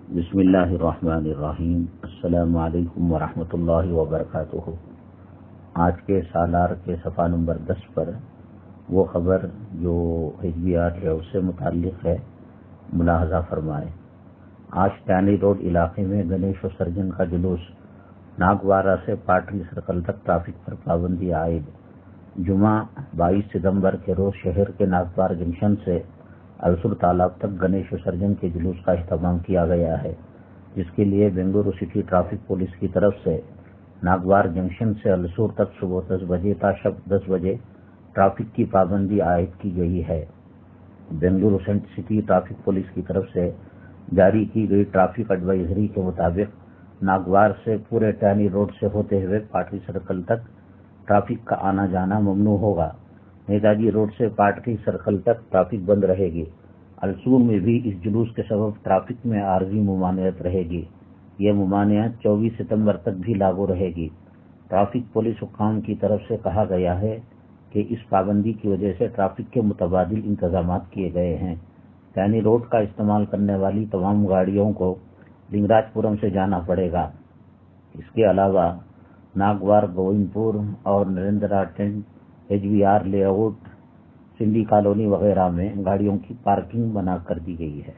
بسم اللہ الرحمن الرحیم۔ السلام علیکم ورحمۃ اللہ وبرکاتہ۔ آج کے سالار کے صفحہ نمبر 10 پر وہ خبر جو HBR ہے اس سے متعلق ہے، ملاحظہ فرمائے۔ آج ٹانی روڈ علاقے میں گنیش وسرجن کا جلوس، ناگوارہ سے پاٹری سرکل تک ٹریفک پر پابندی عائد۔ جمعہ 22 ستمبر کے روز شہر کے ناگوار جنکشن سے السور تالاب تک گنیش وسرجن کے جلوس کا اہتمام کیا گیا ہے، جس کے لیے بنگلورو سٹی ٹریفک پولیس کی طرف سے ناگوار جنکشن سے السور تک صبح 10 بجے تا شب 10 بجے ٹریفک کی پابندی عائد کی گئی ہے۔ بنگلورو سٹی ٹریفک پولیس کی طرف سے جاری کی گئی ٹریفک ایڈوائزری کے مطابق ناگوار سے پورے ٹانی روڈ سے ہوتے ہوئے پاٹری سرکل تک ٹریفک کا آنا جانا ممنوع ہوگا۔ نیتاجی روڈ سے پاٹری سرکل تک ٹریفک بند رہے گی۔ السور میں بھی اس جلوس کے سبب ٹریفک میں عارضی ممانعت رہے گی۔ یہ ممانعت 24 ستمبر تک بھی لاگو رہے گی۔ ٹریفک پولیس حکام کی طرف سے کہا گیا ہے کہ اس پابندی کی وجہ سے ٹریفک کے متبادل انتظامات کیے گئے ہیں۔ ٹانی روڈ کا استعمال کرنے والی تمام گاڑیوں کو لنگراج پورم سے جانا پڑے گا۔ اس کے علاوہ ناگوار، گووند پور اور Narendra tent, HBR layout, Sindhi colony وغیرہ میں گاڑیوں کی پارکنگ منع کر دی گئی ہے۔